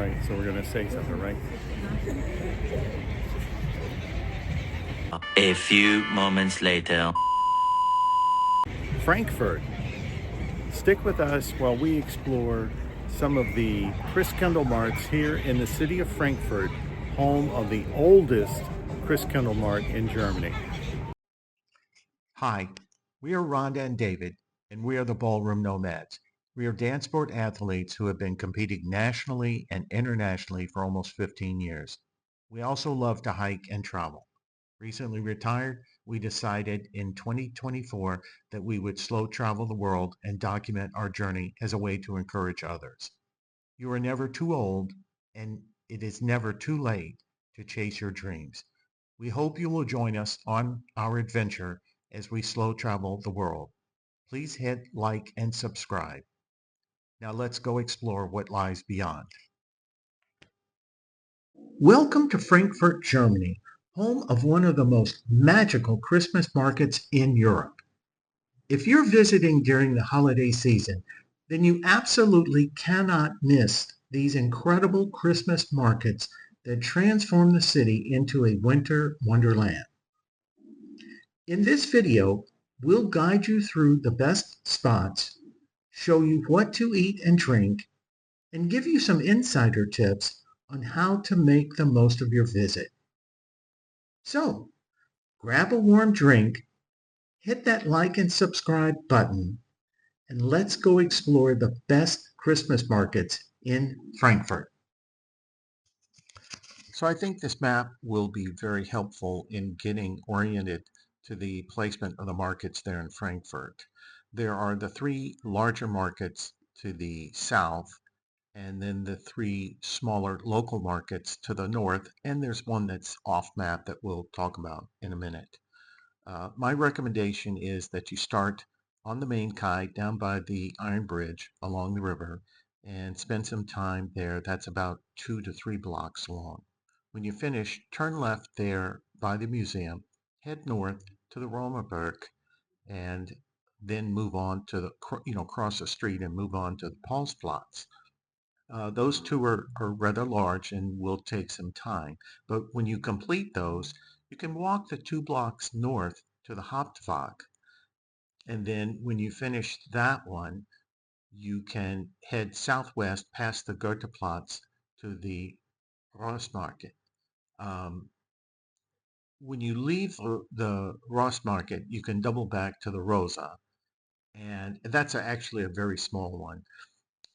right? So we're gonna say something, right? A few moments later. Frankfurt. Stick with us while we explore some of the Christkindlmarkts here in the city of Frankfurt, home of the oldest Christkindlmarkt in Germany. Hi, we are Rhonda and David, and we are the Ballroom Nomads. We are dance sport athletes who have been competing nationally and internationally for almost 15 years. We also love to hike and travel. Recently retired, we decided in 2024 that we would slow travel the world and document our journey as a way to encourage others. You are never too old, and it is never too late to chase your dreams. We hope you will join us on our adventure as we slow travel the world. Please hit like and subscribe. Now let's go explore what lies beyond. Welcome to Frankfurt, Germany, home of one of the most magical Christmas markets in Europe. If you're visiting during the holiday season, then you absolutely cannot miss these incredible Christmas markets that transform the city into a winter wonderland. In this video, we'll guide you through the best spots, show you what to eat and drink, and give you some insider tips on how to make the most of your visit. So, grab a warm drink, hit that like and subscribe button, and let's go explore the best Christmas markets in Frankfurt. So I think this map will be very helpful in getting oriented to the placement of the markets there in Frankfurt. There are the three larger markets to the south, and then the three smaller local markets to the north, and there's one that's off map that we'll talk about in a minute. My recommendation is that you start on the main quai down by the Iron Bridge along the river and spend some time there. That's about 2 to 3 blocks long. When you finish, turn left there by the museum, head north to the Romerberg, and then move on to the, cross the street and move on to the Paulsplatz. Those two are rather large and will take some time, but when you complete those, you can walk the 2 blocks north to the Hauptwacht, and then when you finish that one, you can head southwest past the Goetheplatz to the Rossmarkt. When you leave the Rossmarkt, you can double back to the Rosa, and that's actually a very small one.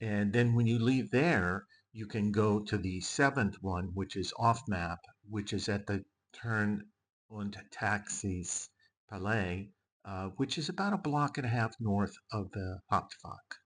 And then when you leave there, you can go to the 7th one, which is off map, which is at the Turn und Taxis Palais, which is about a block and a half north of the Hauptwacht.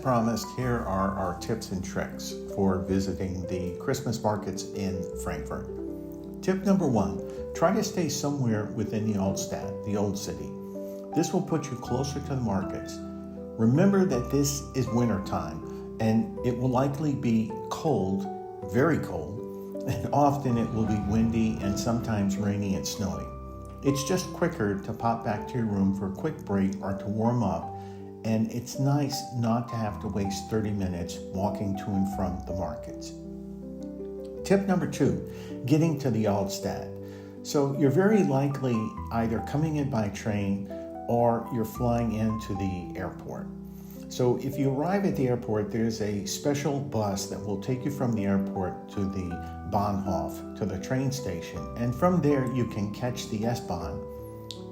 promised, here are our tips and tricks for visiting the Christmas markets in Frankfurt. Tip number 1, try to stay somewhere within the Altstadt, the old city. This will put you closer to the markets. Remember that this is winter time and it will likely be cold, very cold, and often it will be windy and sometimes rainy and snowy. It's just quicker to pop back to your room for a quick break or to warm up, and it's nice not to have to waste 30 minutes walking to and from the markets. Tip number 2, getting to the Altstadt. So you're very likely either coming in by train or you're flying into the airport. So if you arrive at the airport, there's a special bus that will take you from the airport to the Bahnhof, to the train station. And from there, you can catch the S-Bahn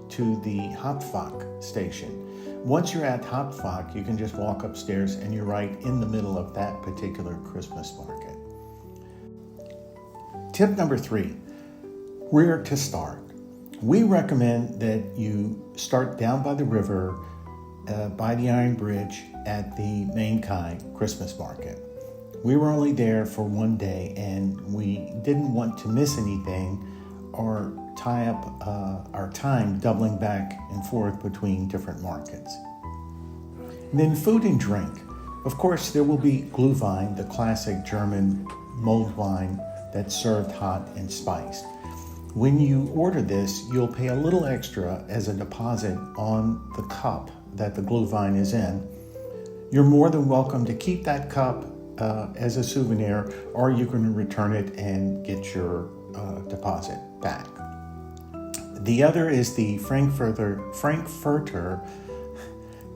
to the Hauptwache station. Once you're at Hauptwache, you can just walk upstairs and you're right in the middle of that particular Christmas market. Tip number 3, where to start. We recommend that you start down by the river, by the Iron Bridge at the Main Kai Christmas market. We were only there for one day and we didn't want to miss anything or tie up our time doubling back and forth between different markets. And then food and drink. Of course, there will be Glühwein, the classic German mulled wine that's served hot and spiced. When you order this, you'll pay a little extra as a deposit on the cup that the Glühwein is in. You're more than welcome to keep that cup as a souvenir, or you can return it and get your deposit back. The other is the Frankfurter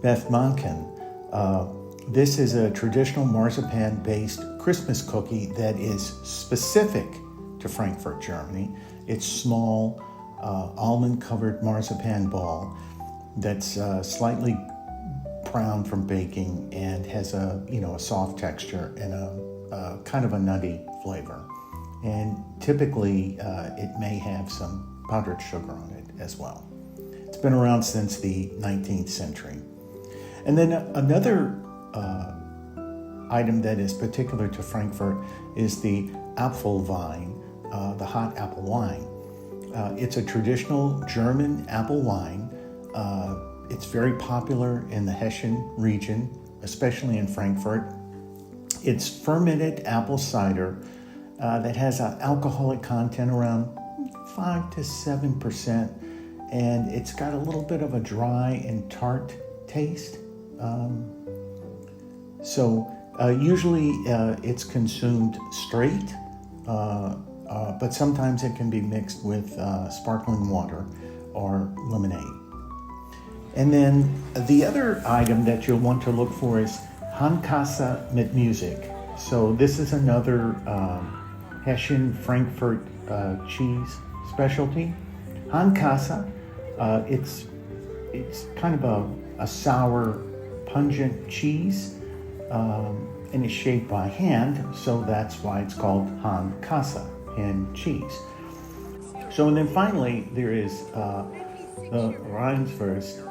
Bethmanken. This is a traditional marzipan-based Christmas cookie that is specific to Frankfurt, Germany. It's small, almond-covered marzipan ball that's slightly brown from baking and has a soft texture and a kind of a nutty flavor. And typically, it may have some powdered sugar on it as well. It's been around since the 19th century. And then another item that is particular to Frankfurt is the Apfelwein, the hot apple wine. It's a traditional German apple wine. It's very popular in the Hessian region, especially in Frankfurt. It's fermented apple cider that has an alcoholic content around 5 to 7%, and it's got a little bit of a dry and tart taste. Usually it's consumed straight, but sometimes it can be mixed with sparkling water or lemonade. And then the other item that you'll want to look for is Handkasse mit Musik. So this is another Hessian Frankfurt cheese specialty. Handkasse, it's kind of a sour, pungent cheese, and it's shaped by hand, so that's why it's called Handkasse, hand cheese. So, and then finally, there is the Rheinswurst,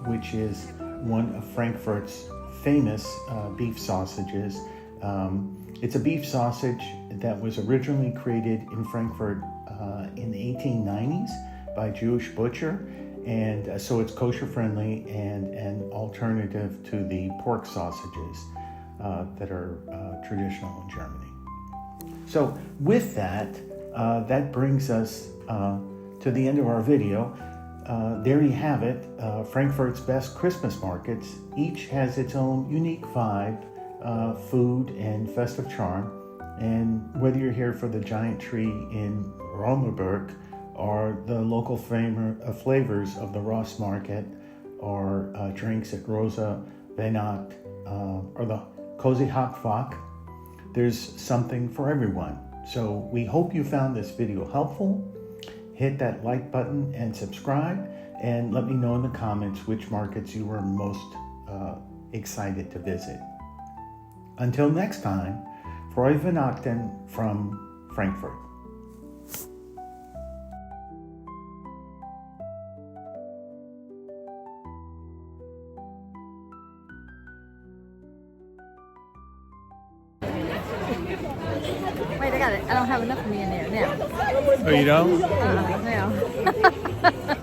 which is one of Frankfurt's famous beef sausages. It's a beef sausage that was originally created in Frankfurt in the 1890s by a Jewish butcher, and so it's kosher friendly and an alternative to the pork sausages that are traditional in Germany. So with that, that brings us to the end of our video. There you have it, Frankfurt's best Christmas markets. Each has its own unique vibe, food, and festive charm. And whether you're here for the giant tree in Romerberg or the local flavors of the Ross Market or drinks at Rosa, Weihnacht, or the Cozy Hauptwache, there's something for everyone. So we hope you found this video helpful. Hit that like button and subscribe, and let me know in the comments which markets you were most excited to visit. Until next time, Frohe Weihnachten from Frankfurt. Wait, I got it. I don't have enough of me in there now. Oh, you don't? No.